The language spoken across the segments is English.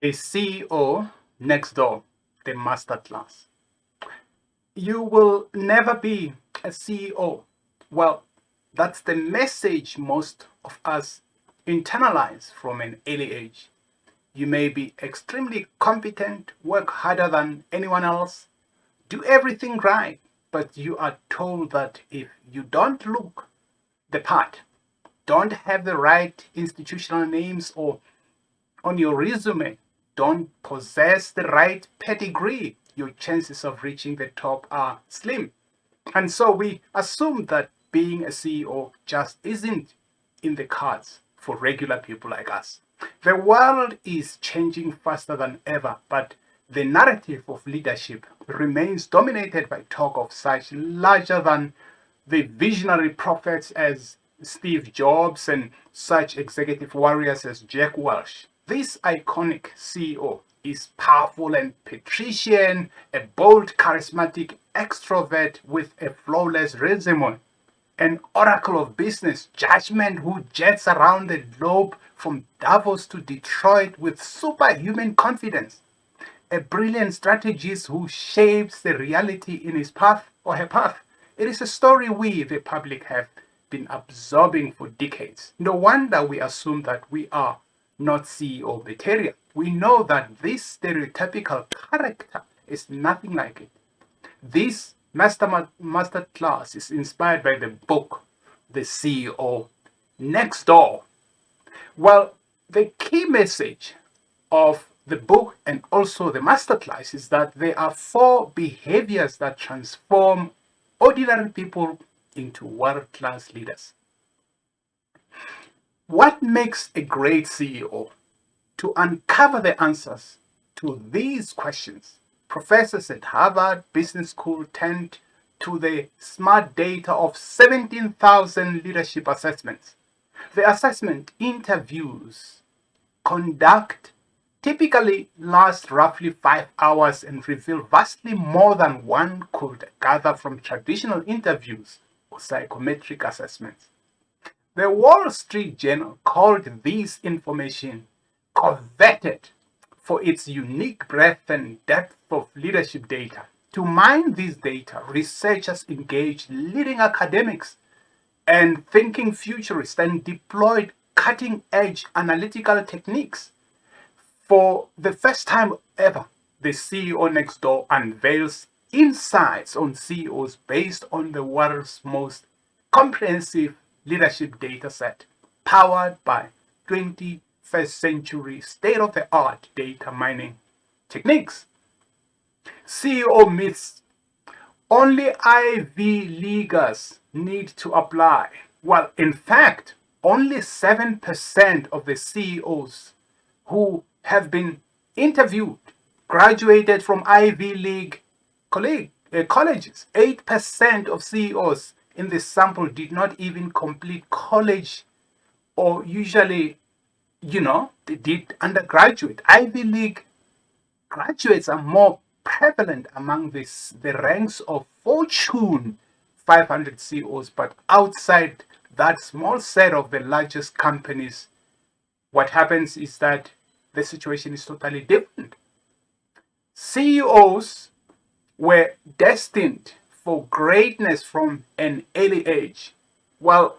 A CEO next door, the masterclass. You will never be a CEO. Well, that's the message most of us internalize from an early age. You may be extremely competent, work harder than anyone else, do everything right, but you are told that if you don't look the part, don't have the right institutional names or on your resume, don't possess the right pedigree, your chances of reaching the top are slim. And so we assume that being a CEO just isn't in the cards for regular people like us. The world is changing faster than ever, but the narrative of leadership remains dominated by talk of such larger than the visionary prophets as Steve Jobs and such executive warriors as Jack Welch. This iconic CEO is powerful and patrician, a bold, charismatic extrovert with a flawless resume, an oracle of business judgment who jets around the globe from Davos to Detroit with superhuman confidence, a brilliant strategist who shapes the reality in his path or her path. It is a story we, the public, have been absorbing for decades. No wonder we assume that we are not CEO material. We know that this stereotypical character is nothing like it. This master class is inspired by the book, The CEO Next Door. Well, the key message of the book and also the masterclass is that there are four behaviors that transform ordinary people into world-class leaders. What makes a great CEO? To uncover the answers to these questions, professors at Harvard Business School tend to the smart data of 17,000 leadership assessments. The assessment interviews conduct typically last roughly 5 hours and reveal vastly more than one could gather from traditional interviews or psychometric assessments. The Wall Street Journal called this information coveted for its unique breadth and depth of leadership data. To mine this data, researchers engaged leading academics and thinking futurists and deployed cutting edge analytical techniques. For the first time ever, the CEO Next Door unveils insights on CEOs based on the world's most comprehensive leadership data set, powered by 21st century state of the art data mining techniques. CEO myths: only Ivy Leaguers need to apply. Well, in fact, only 7% of the CEOs who have been interviewed graduated from Ivy League colleges. 8% of CEOs in the sample did not even complete college, or usually, they did undergraduate. Ivy League graduates are more prevalent among the ranks of Fortune 500 CEOs, but outside that small set of the largest companies, what happens is that the situation is totally different. CEOs were destined for greatness from an early age. Well,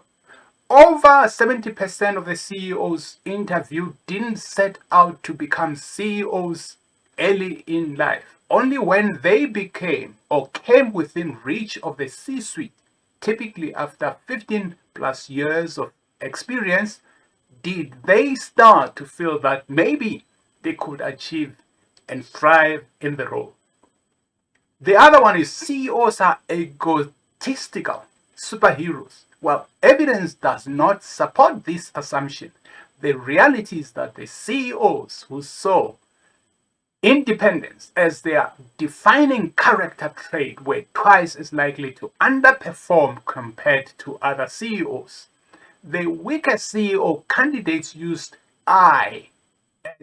over 70% of the CEOs interviewed didn't set out to become CEOs early in life. Only when they became or came within reach of the C-suite, typically after 15 plus years of experience, did they start to feel that maybe they could achieve and thrive in the role. The other one is CEOs are egotistical superheroes. Well, evidence does not support this assumption. The reality is that the CEOs who saw independence as their defining character trait were twice as likely to underperform compared to other CEOs. The weaker CEO candidates used I at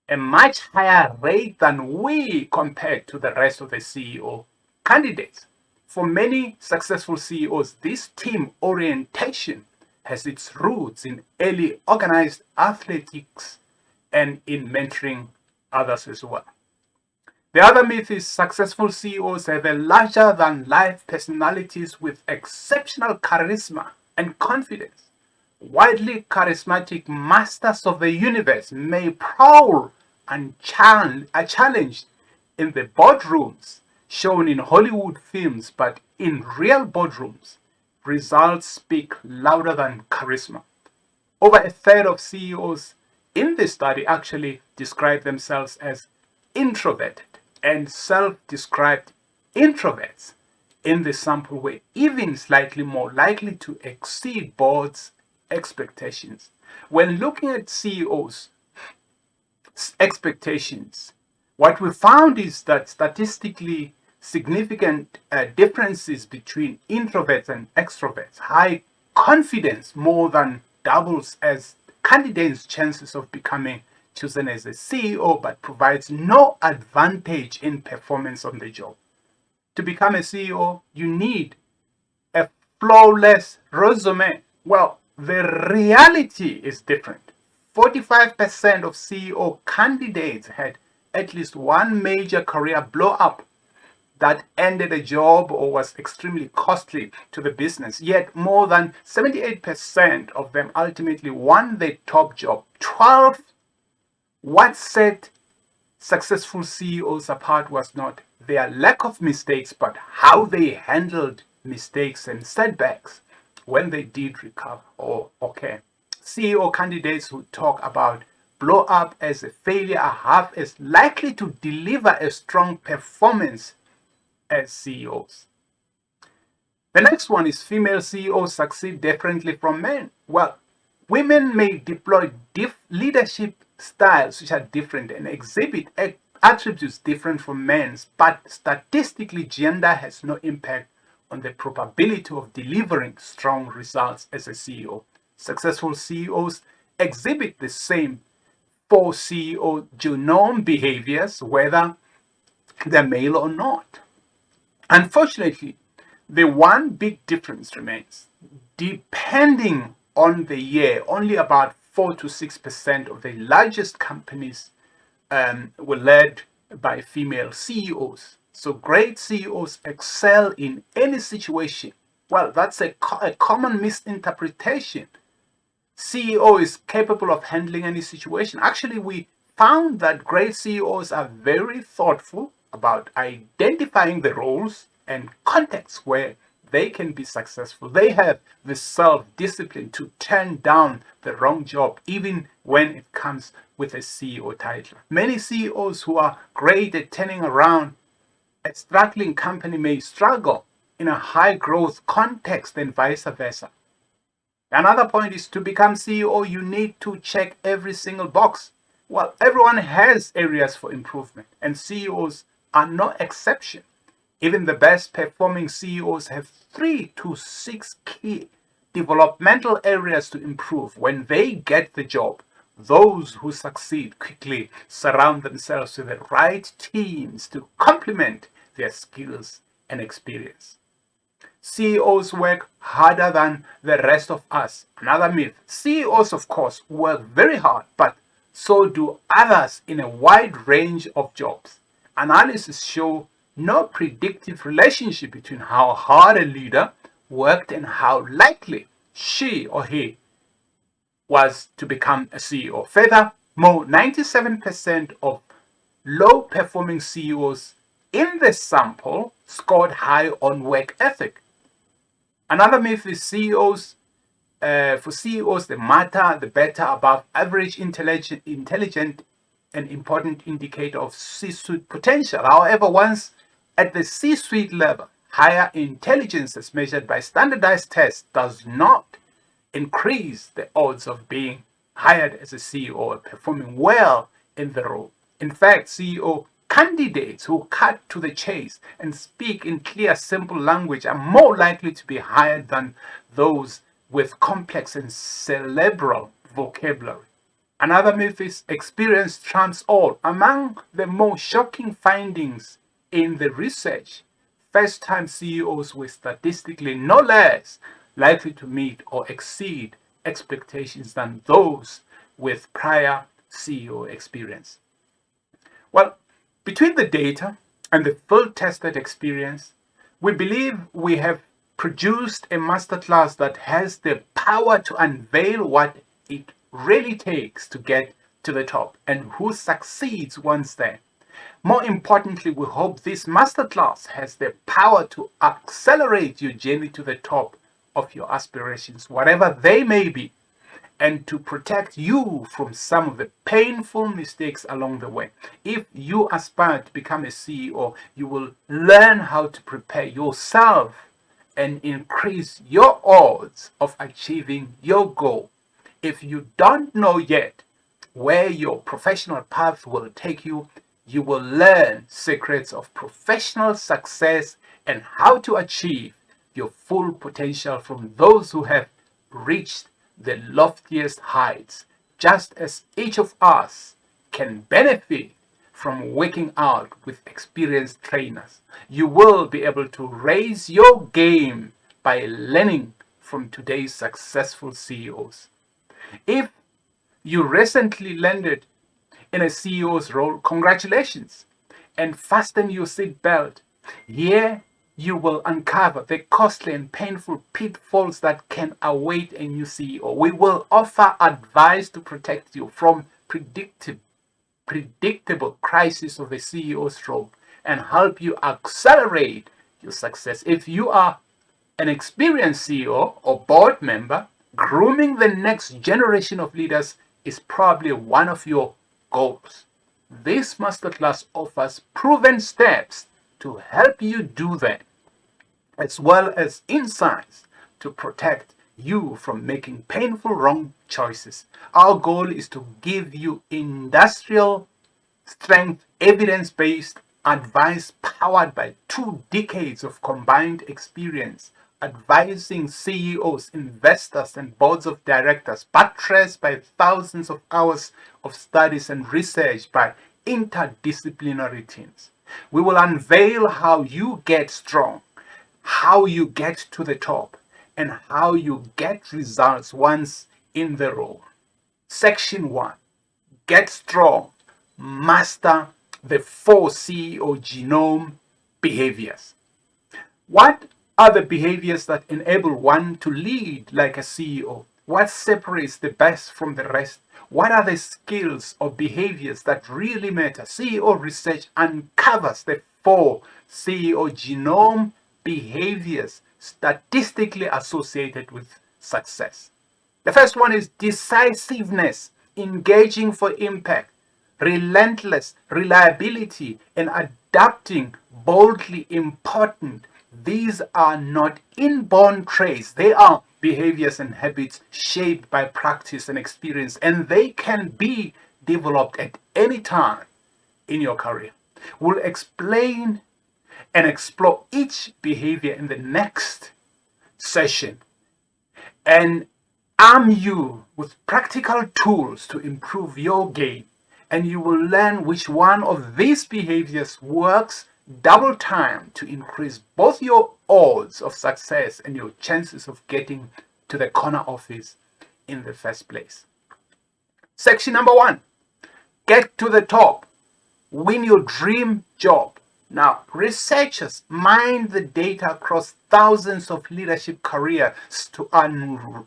a much higher rate than we compared to the rest of the CEO candidates. For many successful CEOs, this team orientation has its roots in early organized athletics and in mentoring others as well. The other myth is successful CEOs have a larger than life personalities with exceptional charisma and confidence. Widely charismatic masters of the universe may prowl and are challenged in the boardrooms shown in Hollywood films, but in real boardrooms, results speak louder than charisma. Over a third of CEOs in this study actually describe themselves as introverted, and self-described introverts in the sample were even slightly more likely to exceed board's expectations. When looking at CEOs' expectations, what we found is that statistically significant differences between introverts and extroverts. High confidence more than doubles as candidates' chances of becoming chosen as a CEO, but provides no advantage in performance on the job. To become a CEO, you need a flawless resume. Well, the reality is different. 45% of CEO candidates had at least one major career blow up that ended a job or was extremely costly to the business. Yet more than 78% of them ultimately won their top job. 12. What set successful CEOs apart was not their lack of mistakes, but how they handled mistakes and setbacks when they did recover. Okay. CEO candidates who talk about blow up as a failure are half as likely to deliver a strong performance as CEOs. The next one is female CEOs succeed differently from men. Well, women may deploy leadership styles which are different and exhibit attributes different from men's, but statistically, gender has no impact on the probability of delivering strong results as a CEO. Successful CEOs exhibit the same 4 CEO genome behaviors, whether they're male or not. Unfortunately, the one big difference remains. Depending on the year, only about 4 to 6% of the largest companies were led by female CEOs. So great CEOs excel in any situation. Well, that's a common misinterpretation. CEO is capable of handling any situation. Actually, we found that great CEOs are very thoughtful about identifying the roles and contexts where they can be successful. They have the self-discipline to turn down the wrong job, even when it comes with a CEO title. Many CEOs who are great at turning around a struggling company may struggle in a high growth context and vice versa. Another point is, to become CEO, you need to check every single box. Well, everyone has areas for improvement, and CEOs are no exception. Even the best performing CEOs have 3 to 6 key developmental areas to improve when they get the job. Those who succeed quickly surround themselves with the right teams to complement their skills and experience. CEOs work harder than the rest of us. Another myth. CEOs, of course, work very hard, but so do others in a wide range of jobs. Analysis show no predictive relationship between how hard a leader worked and how likely she or he was to become a CEO. Furthermore, 97% of low-performing CEOs in the sample scored high on work ethic. Another myth is for CEOs, the matter, the better, above average, intelligent, an important indicator of C-suite potential. However, once at the C-suite level, higher intelligence as measured by standardized tests does not increase the odds of being hired as a CEO or performing well in the role. In fact, CEO candidates who cut to the chase and speak in clear, simple language are more likely to be hired than those with complex and cerebral vocabulary. Another myth is experience trumps all. Among the most shocking findings in the research, first-time CEOs were statistically no less likely to meet or exceed expectations than those with prior CEO experience. Well, between the data and the full tested experience, we believe we have produced a masterclass that has the power to unveil what it really takes to get to the top and who succeeds once there. More importantly, we hope this masterclass has the power to accelerate your journey to the top of your aspirations, whatever they may be, and to protect you from some of the painful mistakes along the way. If you aspire to become a CEO, you will learn how to prepare yourself and increase your odds of achieving your goal. If you don't know yet where your professional path will take you, you will learn secrets of professional success and how to achieve your full potential from those who have reached the loftiest heights, just as each of us can benefit from working out with experienced trainers. You will be able to raise your game by learning from today's successful CEOs. If you recently landed in a CEO's role, congratulations, and fasten your seatbelt. Here you will uncover the costly and painful pitfalls that can await a new CEO. We will offer advice to protect you from predictable crisis of the CEO's role and help you accelerate your success. If you are an experienced CEO or board member, grooming the next generation of leaders is probably one of your goals. This masterclass offers proven steps to help you do that, as well as insights to protect you from making painful wrong choices. Our goal is to give you industrial strength, evidence-based advice powered by 2 decades of combined experience advising CEOs, investors, and boards of directors, buttressed by thousands of hours of studies and research by interdisciplinary teams. We will unveil how you get strong, how you get to the top, and how you get results once in the role. Section 1. Get strong. Master the 4 CEO genome behaviors. What are the behaviors that enable one to lead like a CEO? What separates the best from the rest? What are the skills or behaviors that really matter? CEO research uncovers the 4 CEO genome behaviors statistically associated with success. The first one is decisiveness, engaging for impact, relentless, reliability, and adapting boldly important. These are not inborn traits. They are behaviors and habits shaped by practice and experience, and they can be developed at any time in your career. We'll explain and explore each behavior in the next session and arm you with practical tools to improve your game, and you will learn which one of these behaviors works double time to increase both your odds of success and your chances of getting to the corner office in the first place. Section number 1, get to the top, win your dream job. Now, researchers mine the data across thousands of leadership careers to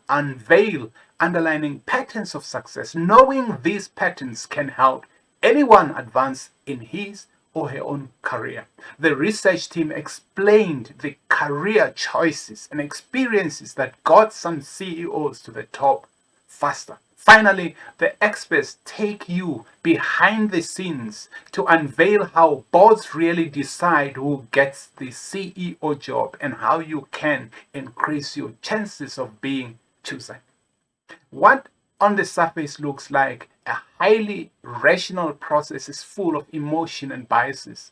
unveil underlying patterns of success. Knowing these patterns can help anyone advance in his or her own career. The research team explained the career choices and experiences that got some CEOs to the top faster. Finally, the experts take you behind the scenes to unveil how boards really decide who gets the CEO job and how you can increase your chances of being chosen. What on the surface looks like a highly rational process is full of emotion and biases.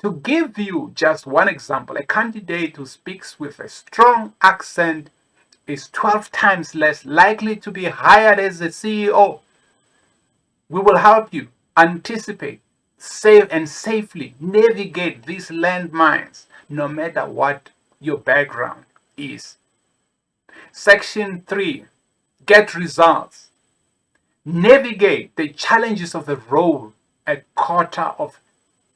To give you just one example, a candidate who speaks with a strong accent is 12 times less likely to be hired as a CEO. We will help you anticipate, save, and safely navigate these landmines, no matter what your background is. Section 3, get results. Navigate the challenges of the role a quarter of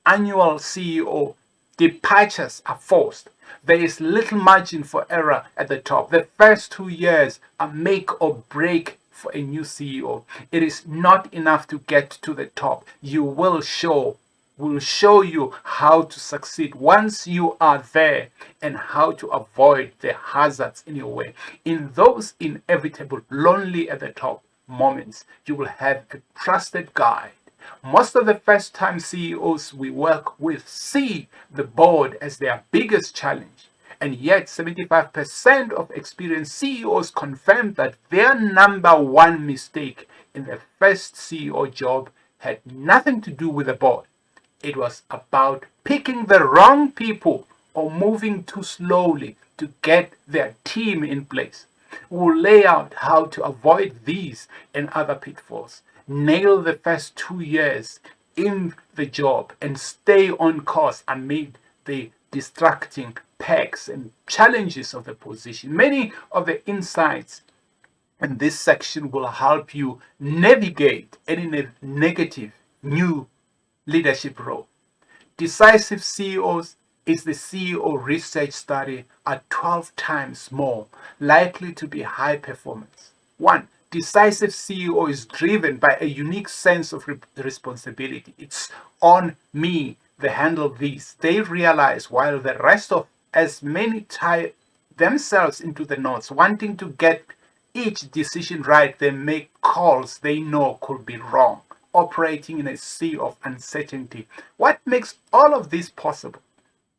annual CEO departures are forced. There is little margin for error at the top. The first 2 years are make or break for a new CEO. It is not enough to get to the top. Will show you how to succeed once you are there and how to avoid the hazards in your way. In those inevitable lonely at the top moments, you will have a trusted guide. Most of the first time CEOs we work with see the board as their biggest challenge. And yet 75% of experienced CEOs confirm that their number one mistake in their first CEO job had nothing to do with the board. It was about picking the wrong people or moving too slowly to get their team in place. We'll lay out how to avoid these and other pitfalls. Nail the first 2 years in the job and stay on course amid the distracting perks and challenges of the position. Many of the insights in this section will help you navigate any negative new leadership role. Decisive CEOs is the CEO research study are 12 times more likely to be high performance. 1. Decisive CEO is driven by a unique sense of responsibility. It's on me, they handle these. They realize while the rest of as many tie themselves into the knots, wanting to get each decision right, they make calls they know could be wrong, operating in a sea of uncertainty. What makes all of this possible?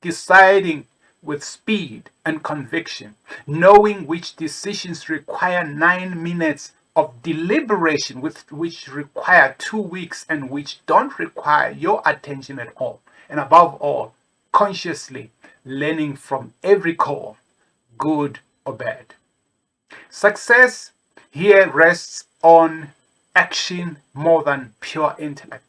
Deciding with speed and conviction, knowing which decisions require 9 minutes of deliberation, which require 2 weeks and which don't require your attention at all. And above all, consciously learning from every call, good or bad. Success here rests on action more than pure intellect.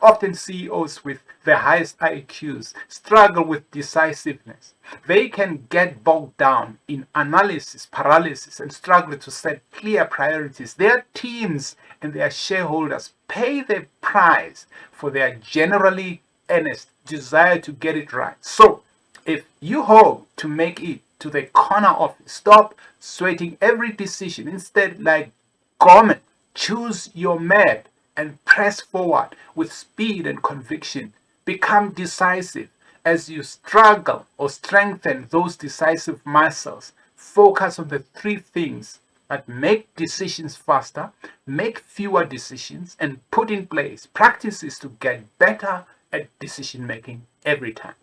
Often CEOs with the highest IQs struggle with decisiveness. They can get bogged down in analysis, paralysis, and struggle to set clear priorities. Their teams and their shareholders pay the price for their generally earnest desire to get it right. So, if you hope to make it to the corner office, stop sweating every decision. Instead, like Kaufman, choose your map and press forward with speed and conviction. Become decisive as you struggle or strengthen those decisive muscles. Focus on the 3 things that make decisions faster, make fewer decisions, and put in place practices to get better at decision making every time.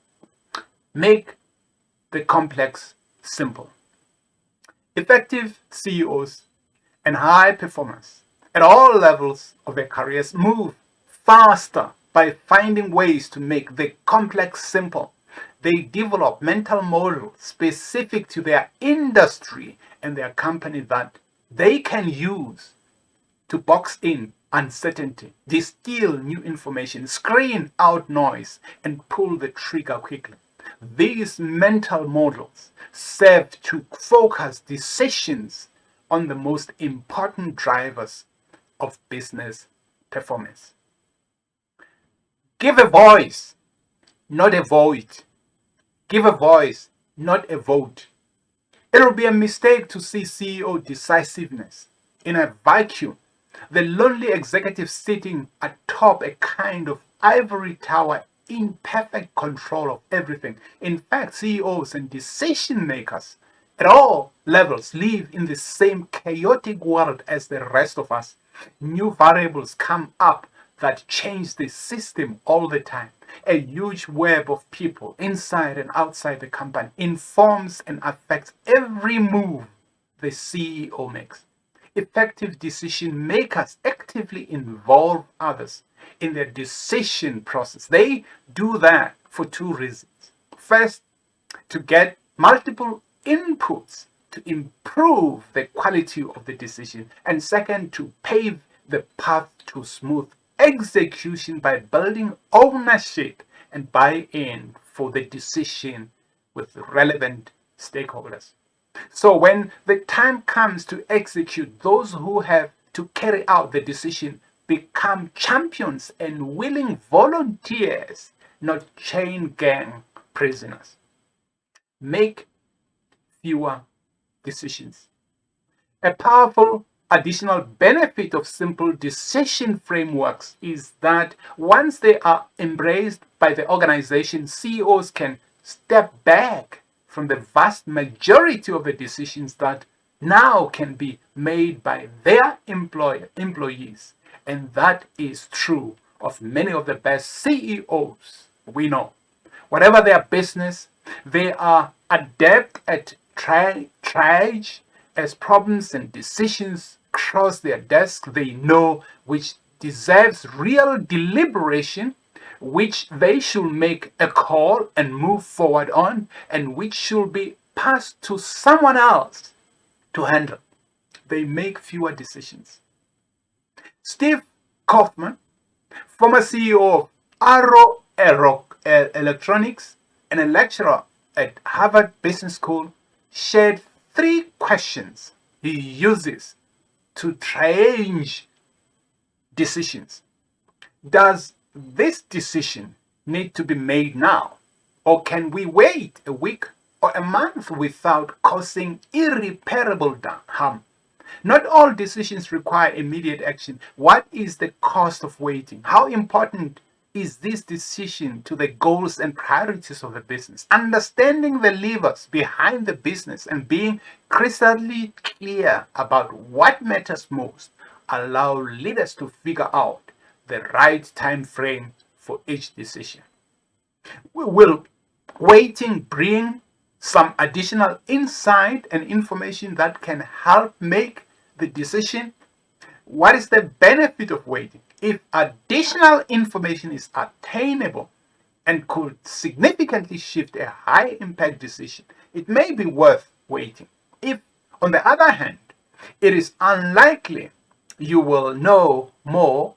Make the complex simple. Effective CEOs and high performers at all levels of their careers move faster by finding ways to make the complex simple. They develop mental models specific to their industry and their company that they can use to box in uncertainty, distill new information, screen out noise, and pull the trigger quickly. These mental models serve to focus decisions on the most important drivers of business performance. Give a voice, not a vote. Give a voice, not a vote. It will be a mistake to see CEO decisiveness in a vacuum. The lonely executive sitting atop a kind of ivory tower in perfect control of everything. In fact, CEOs and decision makers at all levels live in the same chaotic world as the rest of us. New variables come up that change the system all the time. A huge web of people inside and outside the company informs and affects every move the CEO makes. Effective decision makers actively involve others in their decision process. They do that for 2 reasons. First, to get multiple inputs to improve the quality of the decision. And second, to pave the path to smooth execution by building ownership and buy-in for the decision with relevant stakeholders. So when the time comes to execute, those who have to carry out the decision become champions and willing volunteers, not chain gang prisoners. Make fewer decisions. A powerful additional benefit of simple decision frameworks is that once they are embraced by the organization, CEOs can step back from the vast majority of the decisions that now can be made by their employees. And that is true of many of the best CEOs we know. Whatever their business, they are adept at triage as problems and decisions cross their desk. They know which deserves real deliberation, which they should make a call and move forward on, and which should be passed to someone else to handle. They make fewer decisions. Steve Kaufman, former CEO of Arrow Electronics and a lecturer at Harvard Business School, shared 3 questions he uses to triage decisions. Does this decision need to be made now? Or can we wait a week or a month without causing irreparable harm? Not all decisions require immediate action. What is the cost of waiting? How important is this decision to the goals and priorities of the business? Understanding the levers behind the business and being crystal clear about what matters most allow leaders to figure out the right time frame for each decision. Will waiting bring some additional insight and information that can help make the decision? What is the benefit of waiting? If additional information is attainable and could significantly shift a high impact decision, it may be worth waiting. If, on the other hand, it is unlikely you will know more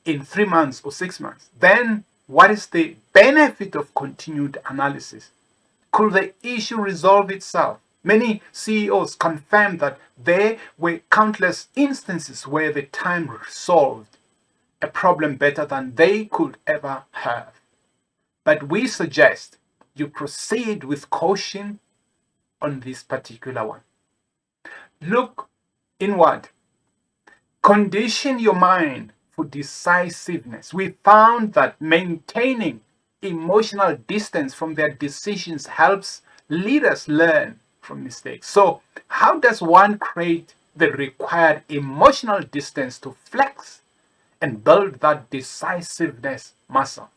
in 3 months or 6 months, then what is the benefit of continued analysis? Could the issue resolve itself? Many CEOs confirm that there were countless instances where the time solved a problem better than they could ever have. But we suggest you proceed with caution on this particular one. Look inward. Condition your mind for decisiveness. We found that maintaining emotional distance from their decisions helps leaders learn from mistakes. So, how does one create the required emotional distance to flex and build that decisiveness muscle?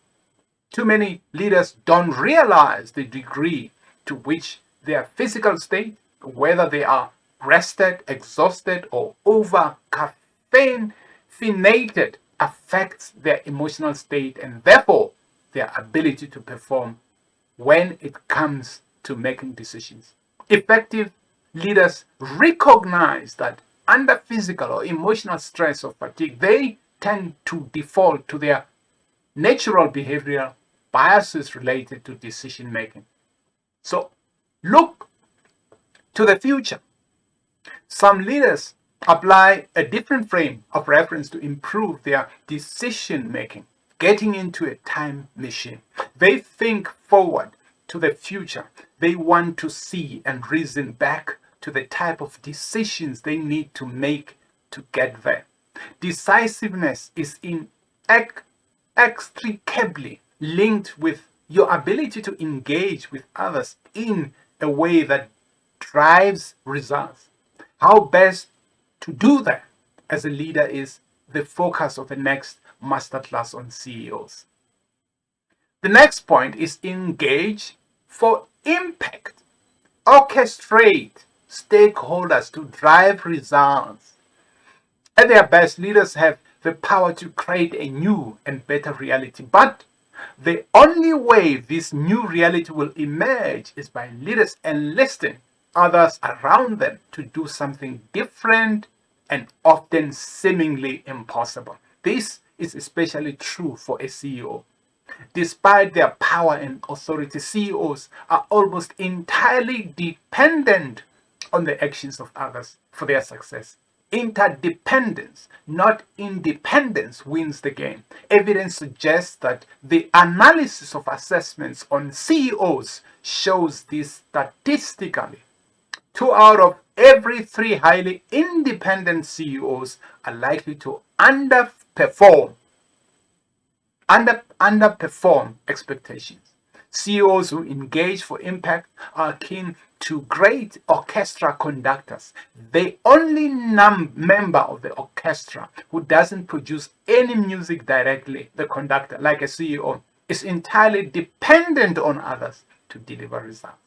Too many leaders don't realize the degree to which their physical state, whether they are rested, exhausted, or over caffeinated, affects their emotional state and therefore their ability to perform when it comes to making decisions. Effective leaders recognize that under physical or emotional stress or fatigue, they tend to default to their natural behavioral biases related to decision making. So look to the future. Some leaders apply a different frame of reference to improve their decision making, getting into a time machine. They think forward to the future. They want to see and reason back to the type of decisions they need to make to get there. Decisiveness is inextricably linked with your ability to engage with others in a way that drives results. How best to do that as a leader is the focus of the next masterclass on CEOs. The next point is engage for impact. Orchestrate stakeholders to drive results. At their best, leaders have the power to create a new and better reality. But the only way this new reality will emerge is by leaders enlisting others around them to do something different and often seemingly impossible. This is especially true for a CEO. Despite their power and authority, CEOs are almost entirely dependent on the actions of others for their success. Interdependence, not independence, wins the game. Evidence suggests that the analysis of assessments on CEOs shows this statistically. 2 out of every 3 highly independent CEOs are likely to underperform expectations. CEOs who engage for impact are akin to great orchestra conductors. The only member of the orchestra who doesn't produce any music directly, the conductor, like a CEO, is entirely dependent on others to deliver results.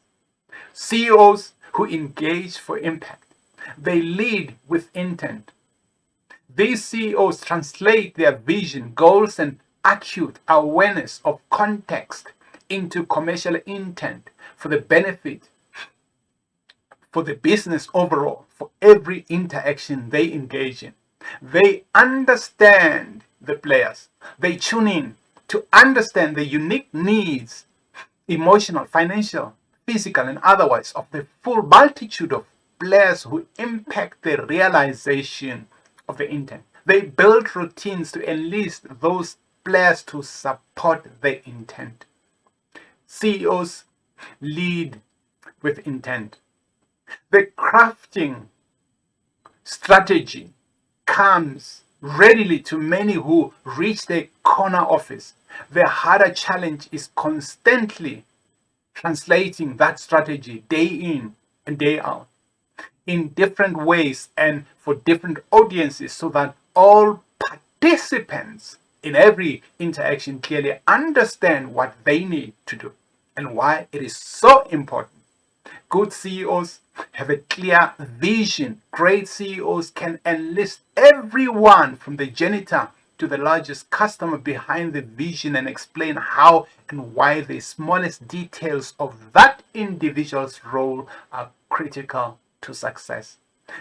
CEOs who engage for impact, they lead with intent. These CEOs translate their vision, goals, and acute awareness of context into commercial intent for the benefit for the business overall, for every interaction they engage in. They understand the players. They tune in to understand the unique needs, emotional, financial, physical, and otherwise, of the full multitude of players who impact the realization of the intent. They build routines to enlist those players to support the intent. CEOs lead with intent. The crafting strategy comes readily to many who reach the corner office. The harder challenge is constantly translating that strategy day in and day out in different ways and for different audiences, so that all participants in every interaction clearly understand what they need to do and why it is so important. Good CEOs have a clear vision. Great CEOs can enlist everyone from the janitor to the largest customer behind the vision and explain how and why the smallest details of that individual's role are critical to success.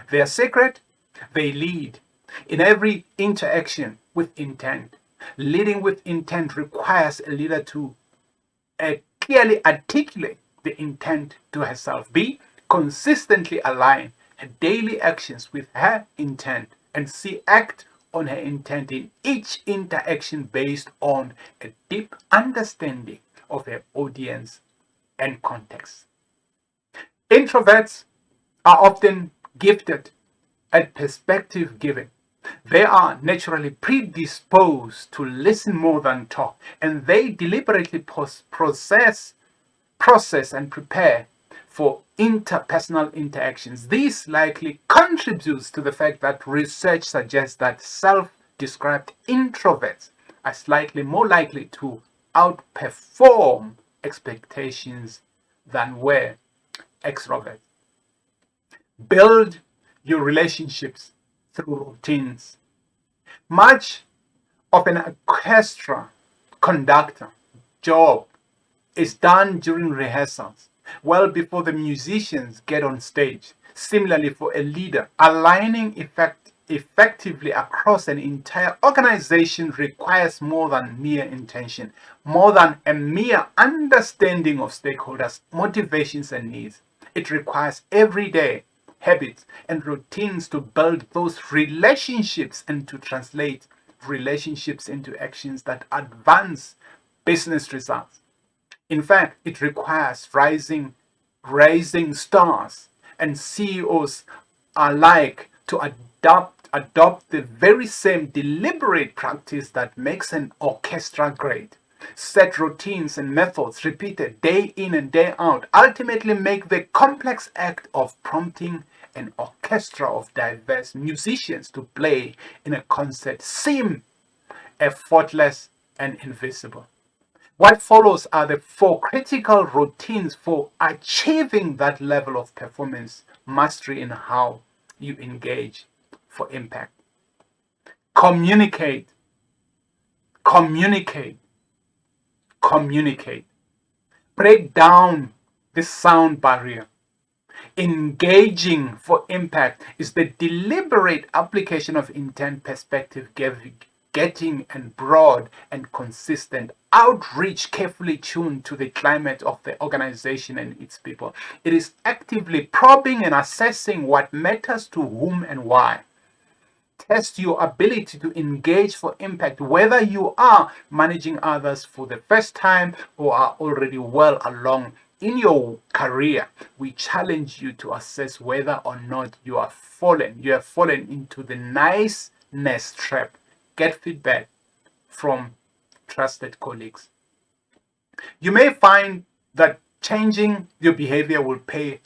Their secret, they lead in every interaction with intent. Leading with intent requires a leader to clearly articulate the intent to herself, B, consistently align her daily actions with her intent, and C, act on her intent in each interaction based on a deep understanding of her audience and context. Introverts are often gifted at perspective giving. They are naturally predisposed to listen more than talk, and they deliberately process and prepare for interpersonal interactions. This likely contributes to the fact that research suggests that self-described introverts are slightly more likely to outperform expectations than were extroverts. Build your relationships through routines. Much of an orchestra conductor job is done during rehearsals, well before the musicians get on stage. Similarly, for a leader, aligning effectively across an entire organization requires more than mere intention, more than a mere understanding of stakeholders' motivations and needs. It requires everyday habits and routines to build those relationships and to translate relationships into actions that advance business results. In fact, it requires rising stars and CEOs alike to adopt the very same deliberate practice that makes an orchestra great. Set routines and methods repeated day in and day out ultimately make the complex act of prompting an orchestra of diverse musicians to play in a concert seem effortless and invisible. What follows are the 4 critical routines for achieving that level of performance mastery in how you engage for impact. Communicate, communicate, communicate. Break down the sound barrier. Engaging for impact is the deliberate application of intent, perspective, getting and broad and consistent outreach carefully tuned to the climate of the organization and its people. It is actively probing and assessing what matters to whom and why. test your ability to engage for impact, whether you are managing others for the first time or are already well along in your career. We challenge you to assess whether or not you have fallen into the niceness trap. Get feedback from trusted colleagues. You may find that changing your behavior will pay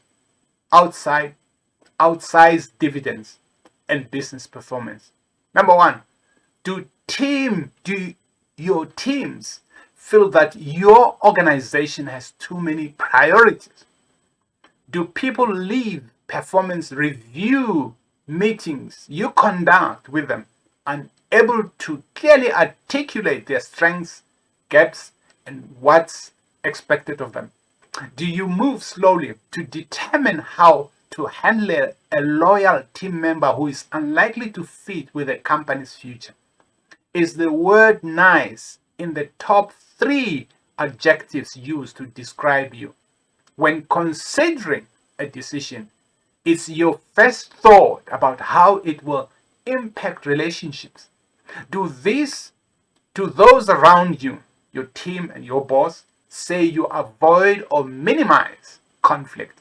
outsized dividends and business performance. Number one, do your teams feel that your organization has too many priorities? Do people leave performance review meetings you conduct with them unable to clearly articulate their strengths, gaps, and what's expected of them? Do you move slowly to determine how to handle a loyal team member who is unlikely to fit with the company's future? Is the word nice in the top 3 adjectives used to describe you? When considering a decision, is your first thought about how it will impact relationships? Do those around you, your team and your boss, say you avoid or minimize conflict?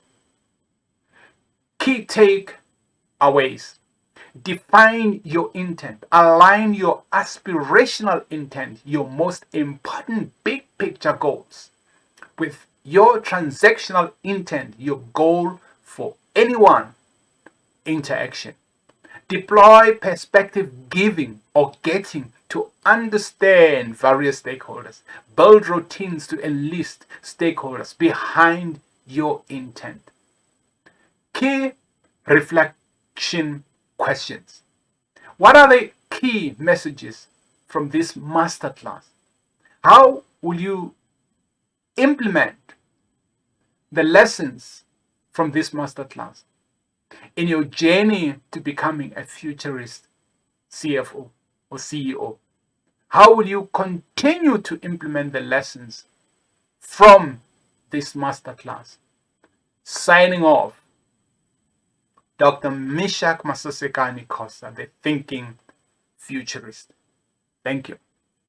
Key takeaways. Define your intent. Align your aspirational intent, your most important big picture goals, with your transactional intent, your goal for anyone interaction. Deploy perspective giving or getting to understand various stakeholders. Build routines to enlist stakeholders behind your intent. Key reflection questions. What are the key messages from this masterclass? How will you implement the lessons from this masterclass in your journey to becoming a futurist CFO or CEO? How will you continue to implement the lessons from this masterclass? Signing off, Dr. Mishak Masasekani Kosa, the Thinking Futurist. Thank you.